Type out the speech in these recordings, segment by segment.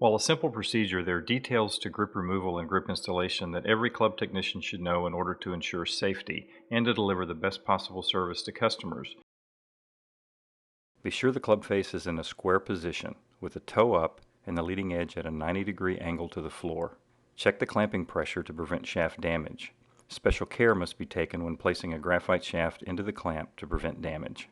While a simple procedure, there are details to grip removal and grip installation that every club technician should know in order to ensure safety and to deliver the best possible service to customers. Be sure the club face is in a square position, with the toe up and the leading edge at a 90-degree angle to the floor. Check the clamping pressure to prevent shaft damage. Special care must be taken when placing a graphite shaft into the clamp to prevent damage.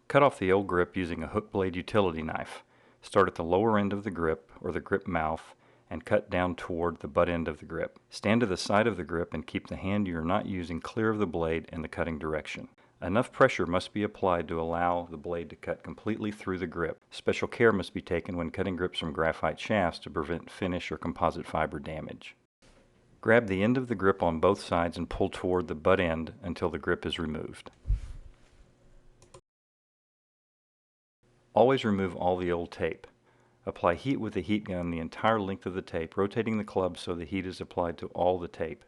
Cut off the old grip using a hook blade utility knife. Start at the lower end of the grip, or the grip mouth, and cut down toward the butt end of the grip. Stand to the side of the grip and keep the hand you are not using clear of the blade in the cutting direction. Enough pressure must be applied to allow the blade to cut completely through the grip. Special care must be taken when cutting grips from graphite shafts to prevent finish or composite fiber damage. Grab the end of the grip on both sides and pull toward the butt end until the grip is removed. Always remove all the old tape. Apply heat with the heat gun the entire length of the tape, rotating the club so the heat is applied to all the tape.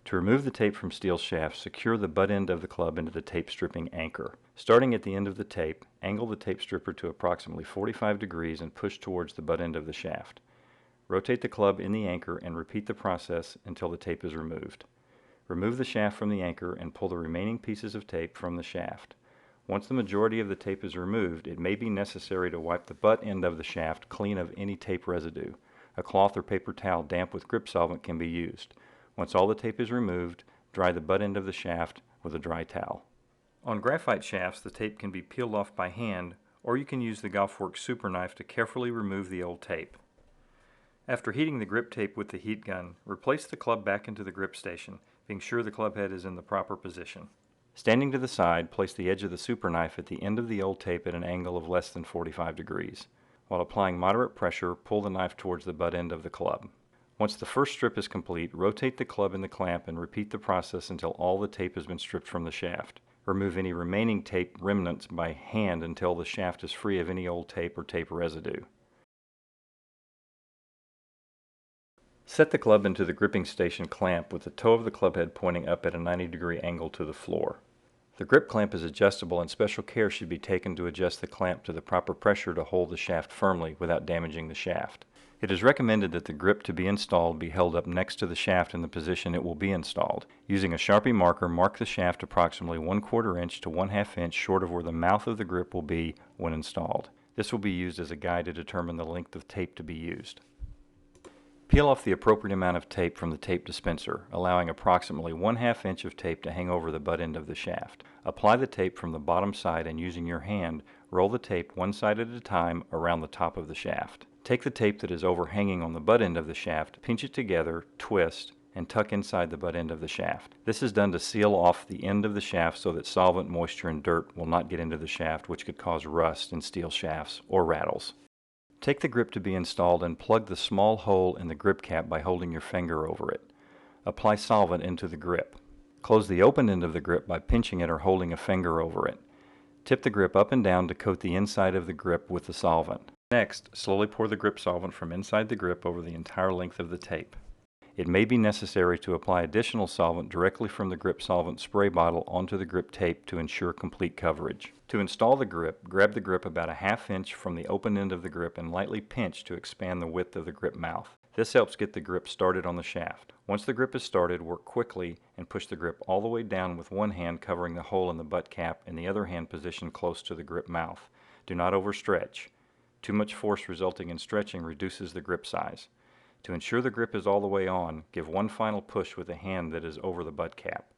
To remove the tape from steel shafts, secure the butt end of the club into the tape stripping anchor. Starting at the end of the tape, angle the tape stripper to approximately 45 degrees and push towards the butt end of the shaft. Rotate the club in the anchor and repeat the process until the tape is removed. Remove the shaft from the anchor and pull the remaining pieces of tape from the shaft. Once the majority of the tape is removed, it may be necessary to wipe the butt end of the shaft clean of any tape residue. A cloth or paper towel damp with grip solvent can be used. Once all the tape is removed, dry the butt end of the shaft with a dry towel. On graphite shafts, the tape can be peeled off by hand, or you can use the Golfworks super knife to carefully remove the old tape. After heating the grip tape with the heat gun, replace the club back into the grip station, being sure the club head is in the proper position. Standing to the side, place the edge of the super knife at the end of the old tape at an angle of less than 45 degrees. While applying moderate pressure, pull the knife towards the butt end of the club. Once the first strip is complete, rotate the club in the clamp and repeat the process until all the tape has been stripped from the shaft. Remove any remaining tape remnants by hand until the shaft is free of any old tape or tape residue. Set the club into the gripping station clamp with the toe of the club head pointing up at a 90-degree angle to the floor. The grip clamp is adjustable and special care should be taken to adjust the clamp to the proper pressure to hold the shaft firmly without damaging the shaft. It is recommended that the grip to be installed be held up next to the shaft in the position it will be installed. Using a Sharpie marker, mark the shaft approximately 1/4 inch to 1/2 inch short of where the mouth of the grip will be when installed. This will be used as a guide to determine the length of tape to be used. Peel off the appropriate amount of tape from the tape dispenser, allowing approximately 1/2 inch of tape to hang over the butt end of the shaft. Apply the tape from the bottom side and using your hand, roll the tape one side at a time around the top of the shaft. Take the tape that is overhanging on the butt end of the shaft, pinch it together, twist, and tuck inside the butt end of the shaft. This is done to seal off the end of the shaft so that solvent, moisture, and dirt will not get into the shaft, which could cause rust in steel shafts or rattles. Take the grip to be installed and plug the small hole in the grip cap by holding your finger over it. Apply solvent into the grip. Close the open end of the grip by pinching it or holding a finger over it. Tip the grip up and down to coat the inside of the grip with the solvent. Next, slowly pour the grip solvent from inside the grip over the entire length of the tape. It may be necessary to apply additional solvent directly from the grip solvent spray bottle onto the grip tape to ensure complete coverage. To install the grip, grab the grip about 1/2 inch from the open end of the grip and lightly pinch to expand the width of the grip mouth. This helps get the grip started on the shaft. Once the grip is started, work quickly and push the grip all the way down with one hand covering the hole in the butt cap and the other hand positioned close to the grip mouth. Do not overstretch. Too much force resulting in stretching reduces the grip size. To ensure the grip is all the way on, give one final push with the hand that is over the butt cap.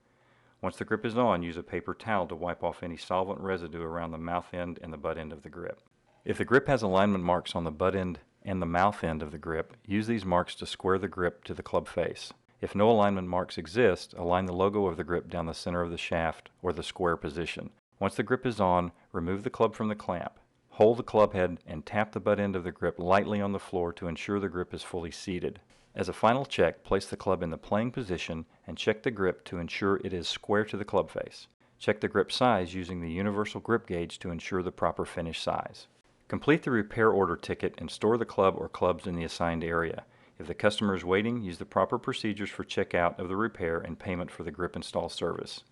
Once the grip is on, use a paper towel to wipe off any solvent residue around the mouth end and the butt end of the grip. If the grip has alignment marks on the butt end and the mouth end of the grip, use these marks to square the grip to the club face. If no alignment marks exist, align the logo of the grip down the center of the shaft or the square position. Once the grip is on, remove the club from the clamp. Hold the club head and tap the butt end of the grip lightly on the floor to ensure the grip is fully seated. As a final check, place the club in the playing position and check the grip to ensure it is square to the club face. Check the grip size using the universal grip gauge to ensure the proper finish size. Complete the repair order ticket and store the club or clubs in the assigned area. If the customer is waiting, use the proper procedures for checkout of the repair and payment for the grip install service.